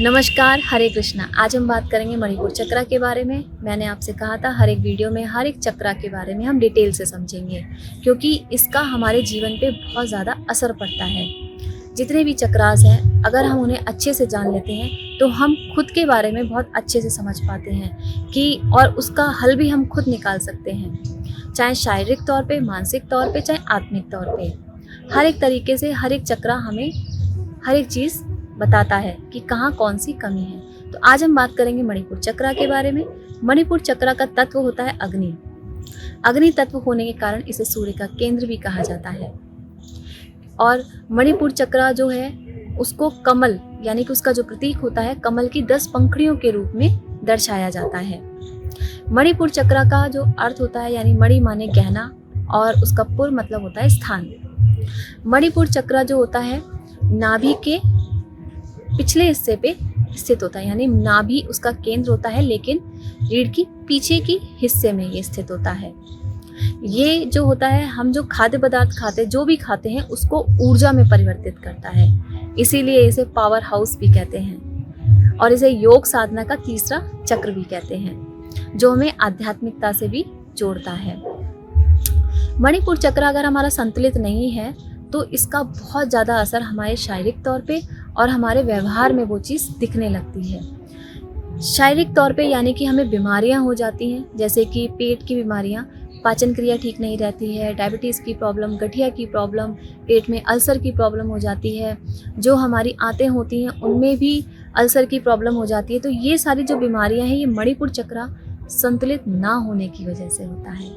नमस्कार, हरे कृष्णा। आज हम बात करेंगे मणिपुर चक्रा के बारे में। मैंने आपसे कहा था हर एक वीडियो में हर एक चक्रा के बारे में हम डिटेल से समझेंगे, क्योंकि इसका हमारे जीवन पे बहुत ज़्यादा असर पड़ता है। जितने भी चक्रास हैं, अगर हम उन्हें अच्छे से जान लेते हैं तो हम खुद के बारे में बहुत अच्छे से समझ पाते हैं कि और उसका हल भी हम खुद निकाल सकते हैं, चाहे शारीरिक तौर पे, मानसिक तौर पे, चाहे आत्मिक तौर पे। हर एक तरीके से हर एक चक्रा हमें हर एक चीज़ बताता है कि कहाँ कौन सी कमी है। तो आज हम बात करेंगे मणिपुर चक्रा के बारे में। मणिपुर चक्रा का तत्व होता है अग्नि। अग्नि तत्व होने के कारण इसे सूर्य का केंद्र भी कहा जाता है। और मणिपुर चक्रा जो है उसको कमल यानी कि उसका जो प्रतीक होता है कमल की 10 पंखुड़ियों के रूप में दर्शाया जाता है। मणिपुर चक्रा का जो अर्थ होता है यानी मणि माने गहना और उसका पुर मतलब होता है स्थान। मणिपुर चक्रा जो होता है नाभि के पिछले हिस्से पे स्थित होता है, यानी नाभि उसका केंद्र होता है, लेकिन रीढ़ की पीछे की हिस्से में ये स्थित होता है। ये जो होता है हम जो खाद्य पदार्थ खाते जो भी खाते हैं उसको ऊर्जा में परिवर्तित करता है, इसीलिए इसे पावर हाउस भी कहते हैं और इसे योग साधना का तीसरा चक्र भी कहते हैं, जो हमें आध्यात्मिकता से भी जोड़ता है। मणिपुर चक्र अगर हमारा संतुलित नहीं है तो इसका बहुत ज़्यादा असर हमारे शारीरिक तौर पे और हमारे व्यवहार में वो चीज़ दिखने लगती है। शारीरिक तौर पे यानी कि हमें बीमारियां हो जाती हैं, जैसे कि पेट की बीमारियां, पाचन क्रिया ठीक नहीं रहती है, डायबिटीज़ की प्रॉब्लम, गठिया की प्रॉब्लम, पेट में अल्सर की प्रॉब्लम हो जाती है, जो हमारी आंतें होती हैं उनमें भी अल्सर की प्रॉब्लम हो जाती है। तो ये सारी जो बीमारियाँ हैं ये मणिपुर चक्रा संतुलित ना होने की वजह से होता है।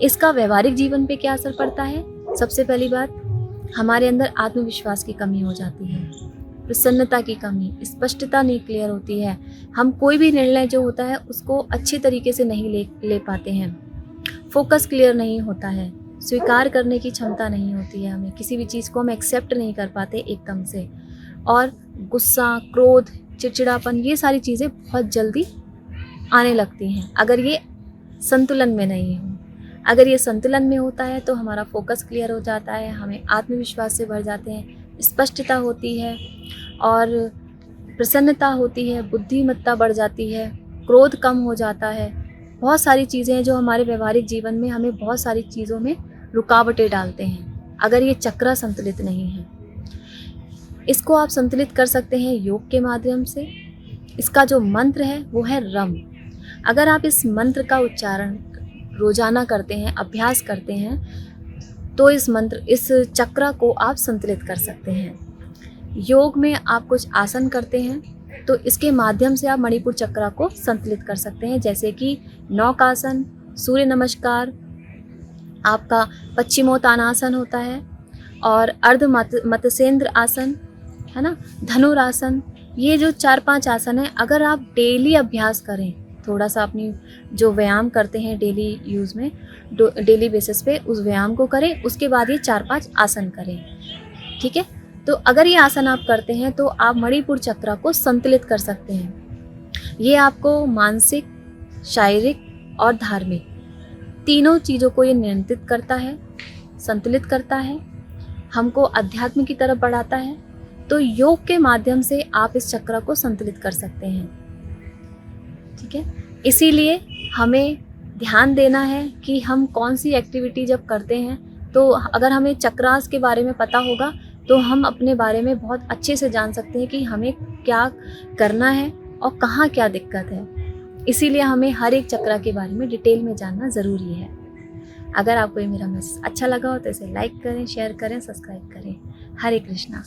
इसका व्यवहारिक जीवन पे क्या असर पड़ता है? सबसे पहली बात, हमारे अंदर आत्मविश्वास की कमी हो जाती है, प्रसन्नता की कमी, स्पष्टता नहीं क्लियर होती है, हम कोई भी निर्णय जो होता है उसको अच्छी तरीके से नहीं ले पाते हैं, फोकस क्लियर नहीं होता है, स्वीकार करने की क्षमता नहीं होती है, हमें किसी भी चीज़ को हम एक्सेप्ट नहीं कर पाते एकदम से, और गुस्सा, क्रोध, चिड़चिड़ापन, ये सारी चीज़ें बहुत जल्दी आने लगती हैं अगर ये संतुलन में नहीं हो। अगर ये संतुलन में होता है तो हमारा फोकस क्लियर हो जाता है, हमें आत्मविश्वास से भर जाते हैं, स्पष्टता होती है और प्रसन्नता होती है, बुद्धिमत्ता बढ़ जाती है, क्रोध कम हो जाता है। बहुत सारी चीज़ें हैं जो हमारे व्यवहारिक जीवन में हमें बहुत सारी चीज़ों में रुकावटें डालते हैं अगर ये चक्रा संतुलित नहीं है। इसको आप संतुलित कर सकते हैं योग के माध्यम से। इसका जो मंत्र है वो है रम। अगर आप इस मंत्र का उच्चारण रोजाना करते हैं, अभ्यास करते हैं, तो इस चक्रा को आप संतुलित कर सकते हैं। योग में आप कुछ आसन करते हैं तो इसके माध्यम से आप मणिपुर चक्रा को संतुलित कर सकते हैं, जैसे कि नौकासन, सूर्य नमस्कार, आपका पश्चिमोत्तानासन होता है और अर्ध मत्स्येंद्र आसन है ना, धनुरासन। ये जो 4-5 आसन है अगर आप डेली अभ्यास करें, थोड़ा सा अपनी जो व्यायाम करते हैं डेली यूज़ में, डेली बेसिस पे उस व्यायाम को करें, उसके बाद ये 4-5 आसन करें। ठीक है, तो अगर ये आसन आप करते हैं तो आप मणिपुर चक्रा को संतुलित कर सकते हैं। ये आपको मानसिक, शारीरिक और धार्मिक तीनों चीज़ों को ये नियंत्रित करता है, संतुलित करता है, हमको अध्यात्म की तरफ बढ़ाता है। तो योग के माध्यम से आप इस चक्रा को संतुलित कर सकते हैं। ठीक है, इसीलिए हमें ध्यान देना है कि हम कौन सी एक्टिविटी जब करते हैं, तो अगर हमें चक्रास के बारे में पता होगा तो हम अपने बारे में बहुत अच्छे से जान सकते हैं कि हमें क्या करना है और कहाँ क्या दिक्कत है। इसीलिए हमें हर एक चक्रा के बारे में डिटेल में जानना ज़रूरी है। अगर आपको ये मेरा मैसेज अच्छा लगा हो तो इसे लाइक करें, शेयर करें, सब्सक्राइब करें। हरे कृष्णा।